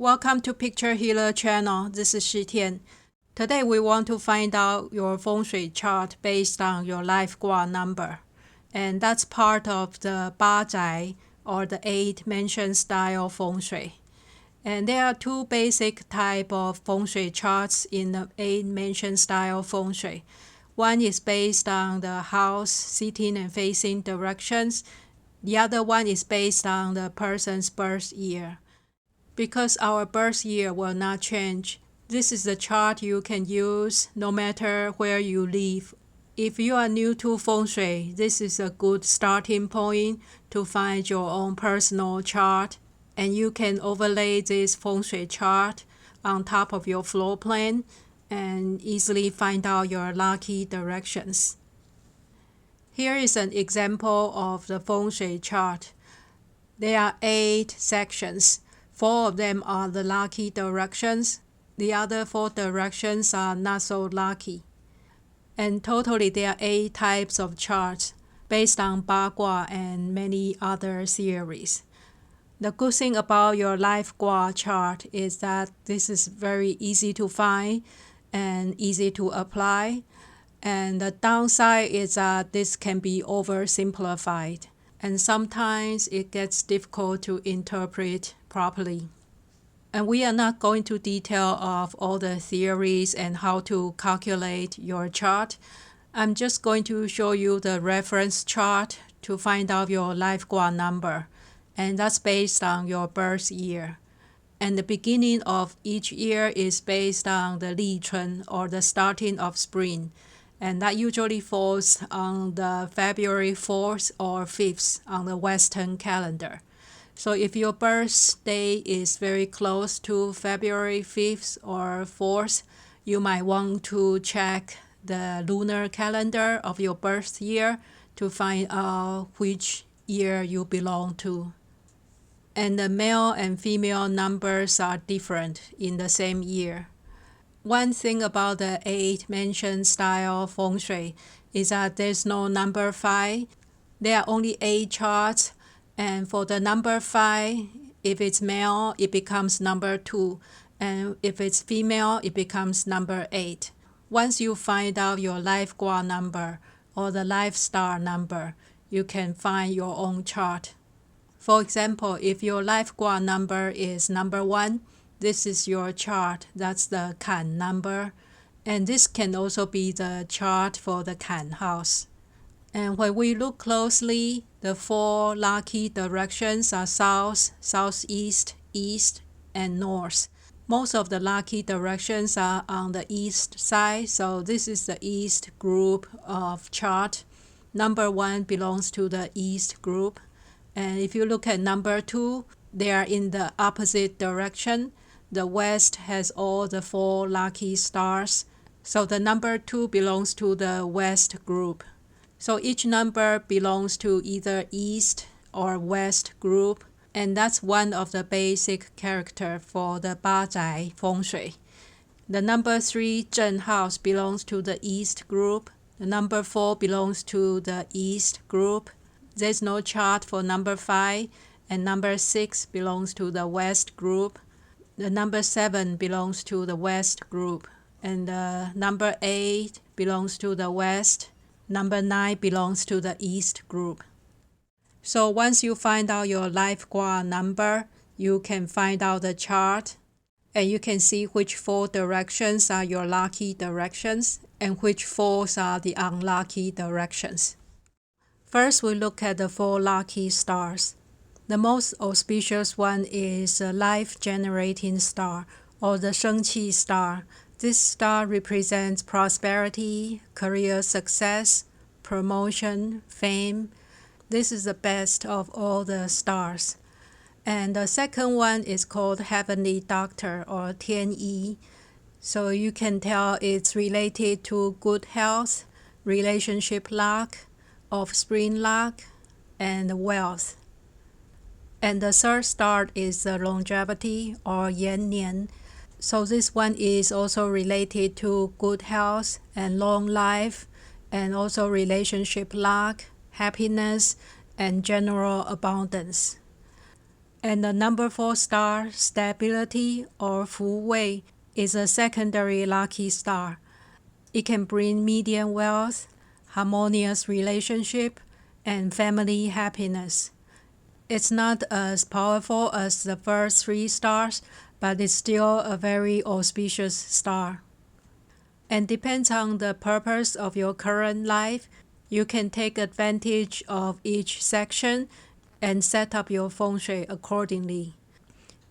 Welcome to Picture Healer channel. This is Shi Tian. Today we want to find out your Feng Shui chart based on your Life Kua number. And that's part of the Ba Zhai, or the 8-mansion style Feng Shui. And there are two basic type of Feng Shui charts in the 8-mansion style Feng Shui. One is based on the house sitting and facing directions. The other one is based on the person's birth year. Because our birth year will not change, this is the chart you can use no matter where you live. If you are new to Feng Shui, this is a good starting point to find your own personal chart, and you can overlay this Feng Shui chart on top of your floor plan and easily find out your lucky directions. Here is an example of the Feng Shui chart. There are 8 sections. 4 of them are the lucky directions. The other 4 directions are not so lucky. And totally there are 8 types of charts based on Ba Gua and many other theories. The good thing about your Life Kua chart is that this is very easy to find and easy to apply. And the downside is that this can be oversimplified, and sometimes it gets difficult to interpret properly. And we are not going to detail of all the theories and how to calculate your chart. I'm just going to show you the reference chart to find out your Life Kua number, and that's based on your birth year. And the beginning of each year is based on the Li Chun, or the starting of spring. And that usually falls on the February 4th or 5th on the Western calendar. So if your birthday is very close to February 5th or 4th, you might want to check the lunar calendar of your birth year to find out which year you belong to. And the male and female numbers are different in the same year. One thing about the 8-mansion style Feng Shui is that there's no number 5. There are only 8 charts, and for the number 5, if it's male, it becomes number 2, and if it's female, it becomes number 8. Once you find out your Life Kua number or the Life Star number, you can find your own chart. For example, if your Life Kua number is number 1, this is your chart. That's the Kan number. And this can also be the chart for the Kan house. And when we look closely, the 4 lucky directions are south, southeast, east, and north. Most of the lucky directions are on the east side, so this is the east group of chart. Number 1 belongs to the east group. And if you look at number 2, they are in the opposite direction. The west has all the 4 lucky stars. So the number 2 belongs to the west group. So each number belongs to either east or west group. And that's one of the basic character for the Ba Zhai Feng Shui. The number 3 Zhen house belongs to the east group. The number 4 belongs to the east group. There's no chart for number 5. And number 6 belongs to the west group. The number 7 belongs to the west group, and number 8 belongs to the west. Number 9 belongs to the east group. So once you find out your Life Kua number, you can find out the chart, and you can see which 4 directions are your lucky directions and which 4 are the unlucky directions. First, we look at the 4 lucky stars. The most auspicious one is a life-generating star, or the Shengqi star. This star represents prosperity, career success, promotion, fame. This is the best of all the stars. And the second one is called Heavenly Doctor, or Tian Yi. So you can tell it's related to good health, relationship luck, offspring luck, and wealth. And the third star is the longevity, or Yan Nian. So this one is also related to good health and long life, and also relationship luck, happiness, and general abundance. And the number 4 star, stability or Fu Wei, is a secondary lucky star. It can bring medium wealth, harmonious relationship, and family happiness. It's not as powerful as the first 3 stars, but it's still a very auspicious star. And depends on the purpose of your current life, you can take advantage of each section and set up your feng shui accordingly.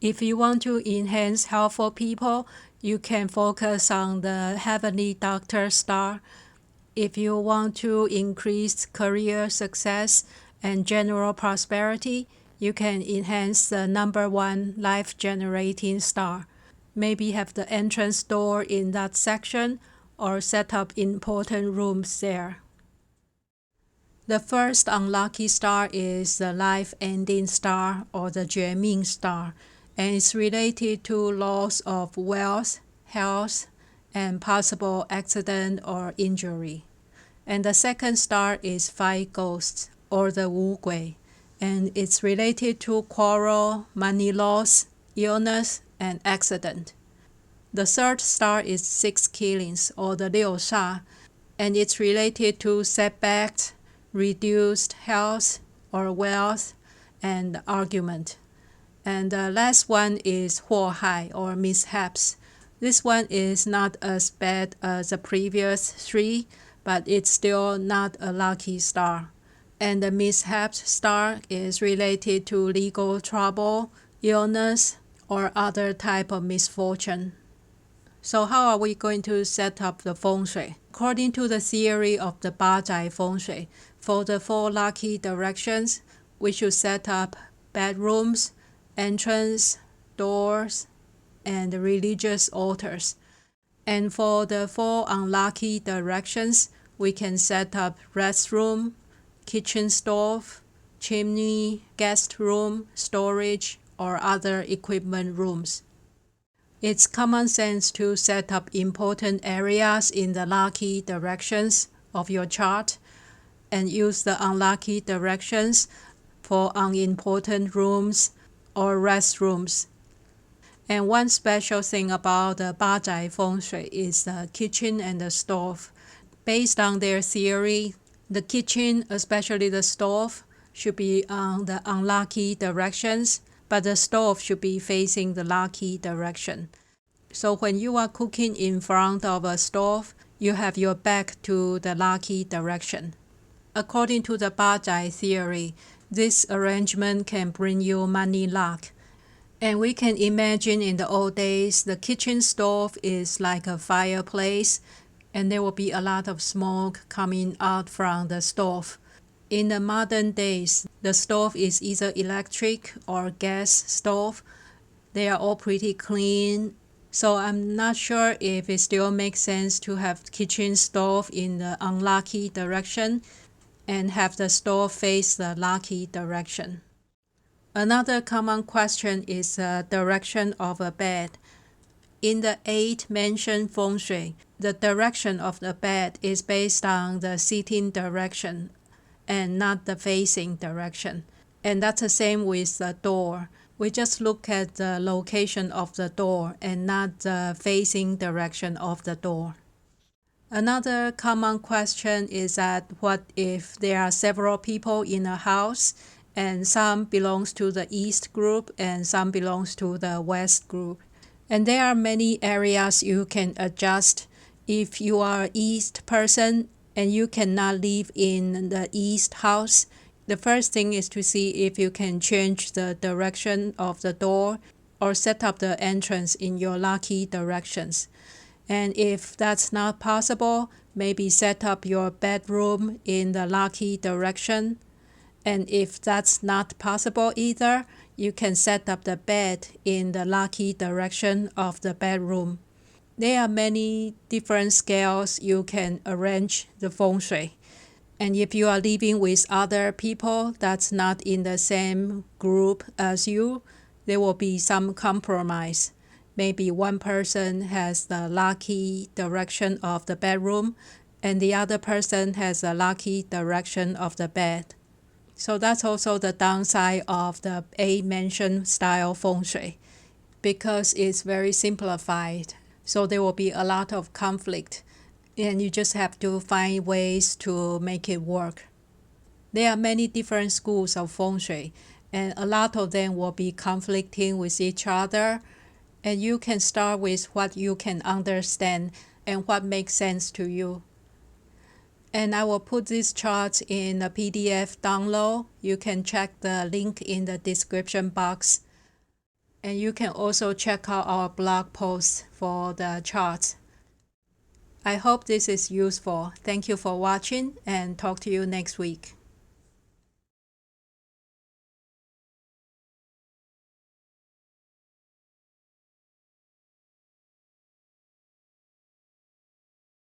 If you want to enhance health for people, you can focus on the Heavenly Doctor star. If you want to increase career success and general prosperity, you can enhance the number 1 life generating star. Maybe have the entrance door in that section or set up important rooms there. The first unlucky star is the life ending star or the Jue star, and it's related to loss of wealth, health, and possible accident or injury. And the second star is five ghosts or the Wu Gui, and it's related to quarrel, money loss, illness, and accident. The third star is six killings or the Liu Sha, and it's related to setbacks, reduced health or wealth, and argument. And the last one is Huo Hai or mishaps. This one is not as bad as the previous 3, but it's still not a lucky star. And the mishaps star is related to legal trouble, illness, or other type of misfortune. So how are we going to set up the feng shui? According to the theory of the Ba Zhai feng shui, for the 4 lucky directions, we should set up bedrooms, entrance, doors, and religious altars. And for the 4 unlucky directions, we can set up restroom, kitchen stove, chimney, guest room, storage, or other equipment rooms. It's common sense to set up important areas in the lucky directions of your chart and use the unlucky directions for unimportant rooms or restrooms. And one special thing about the Ba Zhai feng shui is the kitchen and the stove. Based on their theory, the kitchen, especially the stove, should be on the unlucky directions, but the stove should be facing the lucky direction. So when you are cooking in front of a stove, you have your back to the lucky direction. According to the Ba Zhai theory, this arrangement can bring you money luck. And we can imagine in the old days, the kitchen stove is like a fireplace, and there will be a lot of smoke coming out from the stove. In the modern days, the stove is either electric or gas stove. They are all pretty clean. So I'm not sure if it still makes sense to have kitchen stove in the unlucky direction and have the stove face the lucky direction. Another common question is the direction of a bed. In the 8 mentioned feng shui, the direction of the bed is based on the sitting direction and not the facing direction. And that's the same with the door. We just look at the location of the door and not the facing direction of the door. Another common question is that what if there are several people in a house and some belongs to the East group and some belongs to the West group? And there are many areas you can adjust. If you are an East person and you cannot live in the East house, the first thing is to see if you can change the direction of the door or set up the entrance in your lucky directions. And if that's not possible, maybe set up your bedroom in the lucky direction. And if that's not possible either, you can set up the bed in the lucky direction of the bedroom. There are many different scales you can arrange the feng shui. And if you are living with other people that's not in the same group as you, there will be some compromise. Maybe one person has the lucky direction of the bedroom and the other person has the lucky direction of the bed. So that's also the downside of the 8-mansion style Feng Shui, because it's very simplified. So there will be a lot of conflict, and you just have to find ways to make it work. There are many different schools of Feng Shui, and a lot of them will be conflicting with each other. And you can start with what you can understand and what makes sense to you. And I will put these charts in a PDF download. You can check the link in the description box. And you can also check out our blog post for the charts. I hope this is useful. Thank you for watching, and talk to you next week.